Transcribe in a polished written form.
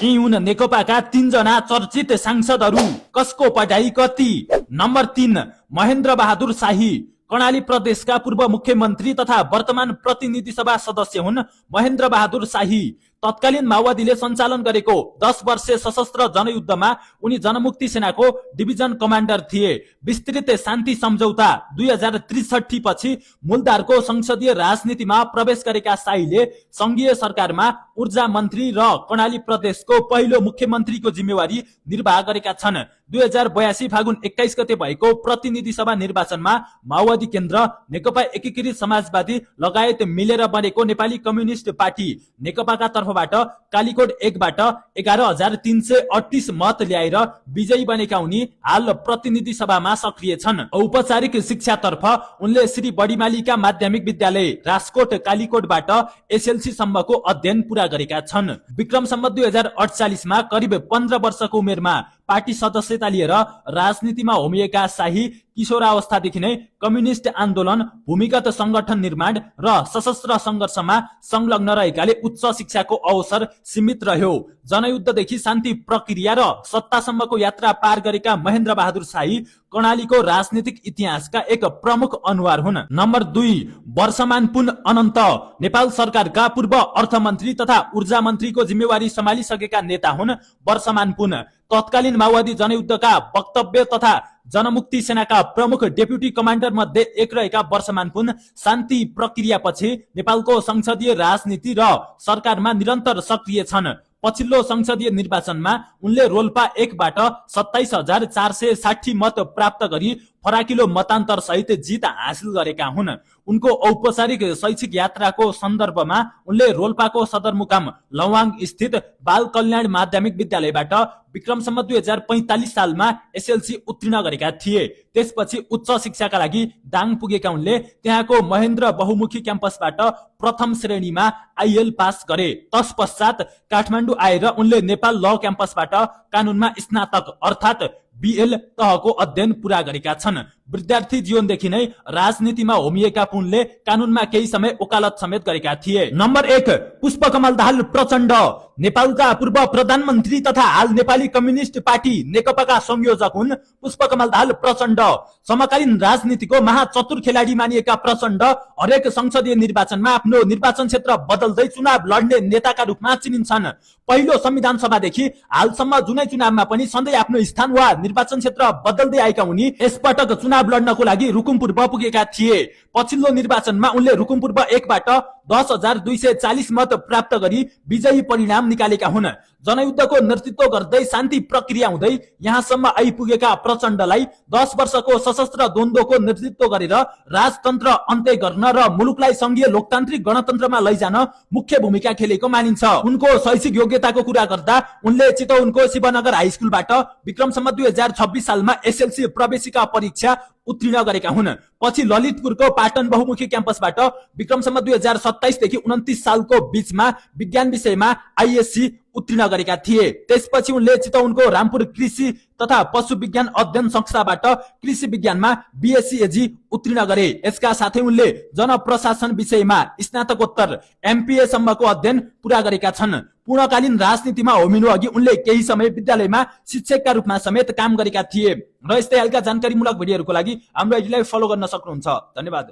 यी हुन् नेकपाका 3 जना चर्चित सांसदहरू। कसको पढाइ कति? नम्बर 3 महेन्द्र बहादुर शाही। कर्णाली प्रदेशका पूर्व मुख्यमन्त्री तथा वर्तमान प्रतिनिधि सभा सदस्य हुन् महेन्द्र बहादुर शाही। तत्कालीन माओवादीले सञ्चालन गरेको 10 वर्षे सशस्त्र जनयुद्धमा उनी जनमुक्ति सेनाको डिभिजन कमान्डर थिए। विस्तृत शान्ति सम्झौता 2063 पछि मूलधारको संसदीय राजनीतिमा प्रवेश गरेका शाहीले संघीय सरकारमा ऊर्जा मन्त्री र कर्णाली प्रदेशको पहिलो मुख्यमन्त्रीको जिम्मेवारी निर्वाह गरेका छन्। 2082 फागुन 21 गते भएको प्रतिनिधि सभा निर्वाचनमा माओवादी केन्द्र, नेकपा एकीकृत समाजवादी लगायत मिलेर बनेको नेपाली कम्युनिस्ट पार्टी नेकपाका तर्फबाट कालीकोट 1 बाट 11,338 मत ल्याएर विजयी बनेका उनी हाल प्रतिनिधि सभामा सक्रिय छन्। औपचारिक शिक्षातर्फ उनले श्री बडीमालीका माध्यमिक विद्यालय राजकोट कालीकोटबाट एसएलसी सम्मको अध्ययन पूरा गरेका छन्। विक्रम सम्वत 2048 मा करिब 15 वर्षको उमेरमा पार्टी सदस्यता लिएर राजनीतिमा होमिएका शाही किशोरावस्थादेखि नै कम्युनिस्ट आन्दोलन, भूमिगत संगठन निर्माण र सशस्त्र संघर्षमा संलग्न रहेकाले उच्च शिक्षाको अवसर सीमित रह्यो। जनयुद्धदेखि शान्ति प्रक्रिया र सत्तासम्मको यात्रा पार गरेका महेन्द्र बहादुर शाही कर्णालीको राजनीतिक इतिहासका एक प्रमुख अनुहार हुन्। नम्बर 2 वर्षमान पुन अनन्त। नेपाल सरकारका पूर्व अर्थमन्त्री तथा ऊर्जा मन्त्रीको जिम्मेवारी सम्हालिसकेका नेता हुन् वर्षमान पुन। तत्कालीन माओवादी जनयुद्धका वक्तव्य तथा जनमुक्ति सेनाका प्रमुख डेप्युटी कमान्डर मध्ये एक रहेका वर्षमान पुन शान्ति प्रक्रियापछि नेपालको संसदीय राजनीति र सरकारमा निरन्तर सक्रिय छन्। पछिल्लो संसदीय निर्वाचनमा उनले रोल्पा 1 बाट 27,460 मत प्राप्त गरी फराकिलो मतान्तर सहित जित हासिल गरेका हुन्। उनको औपचारिक शैक्षिक यात्राको सन्दर्भमा उनले रोल्पाको सदरमुकाम लवाङ स्थित बाल कल्याण माध्यमिक विद्यालयबाट विक्रम सम्वत 2045 सालमा एसएलसी उत्तीर्ण गरेका थिए। त्यसपछि उच्च शिक्षाका लागि दाङ पुगेका उनले त्यहाँको महेन्द्र बहुमुखी क्याम्पसबाट प्रथम श्रेणीमा आइएल पास गरे। तत्पश्चात काठमाडौँ आएर उनले नेपाल ल क्याम्पसबाट कानूनमा स्नातक अर्थात् बीएल तहको अध्ययन पूरा गरेका छन्। विद्यार्थी जीवनदेखि नै राजनीतिमा होमिएका पुनले कानूनमा केही समय वकालत समेत गरेका थिए। नम्बर 1 पुष्पकमल दाहाल प्रचण्ड। नेपालका पूर्व प्रधानमन्त्री तथा हाल नेपाली कम्युनिस्ट पार्टी नेकपाका संयोजक हुन् पुष्पकमल दाहाल प्रचण्ड। समकालीन राजनीतिको महाचतुर खेलाडी मानिएका प्रचण्ड हरेक संसदीय निर्वाचनमा आफ्नो निर्वाचन क्षेत्र बदल्दै चुनाव लड्ने नेताका रूपमा चिनिन्छन्। पहिलो संविधान सभादेखि हालसम्म जुनै चुनावमा पनि सधैँ आफ्नो स्थान वा निर्वाचन क्षेत्र बदल्दै आएका उनी यसपटक चुनाव लड्नको लागि रुकुमपुर पुगेका थिए। पछिल्लो निर्वाचनमा उनले रुकुमपुर 1 बाट 10,240 मत प्राप्त गरी विजयी परिणाम निकालेका हुन्। जनयुद्धको नेतृत्व गर्दै शान्ति प्रक्रिया हुँदै यहाँसम्म आइपुगेका प्रचण्डलाई 10 वर्षको सशस्त्र द्वन्द्वको नेतृत्व गरेर राजतन्त्र अन्त्य गर्न र मुलुकलाई संघीय लोकतान्त्रिक गणतन्त्रमा लैजान मुख्य भूमिका खेलेको मानिन्छ। उनको शैक्षिक योग्यताको कुरा गर्दा उनले चितवनको शिवनगर हाई स्कुलबाट विक्रम सम्वत 2026 सालमा एसएलसी प्रवेशिका परीक्षा उत्तीर्ण गरेका हुन्। पछि ललितपुरको पाटन बहुमुखी क्याम्पसबाट विक्रम सम्वत 2027 देखि 29 सालको बीचमा विज्ञान विषयमा आइएससी उत्तीर्ण गरेका थिए। त्यसपछि उनले चितवनको रामपुर कृषि तथा पशु विज्ञान अध्ययन संस्थाबाट कृषि विज्ञानमा बीएससी एजी उत्तीर्ण गरे। यसका साथै उनले जनप्रशासन विषयमा स्नातकोत्तर एमपीए सम्मको अध्ययन पूरा गरेका छन्। पूर्णकालीन राजनीतिमा होमिनु अघि उनले केही समय विद्यालयमा शिक्षकका रूपमा समेत काम गरेका थिए। र यस्तै हालका जानकारीमूलक भिडियोहरूको लागि हाम्रो आइडीलाई फलो गर्न सक्नुहुन्छ। धन्यवाद।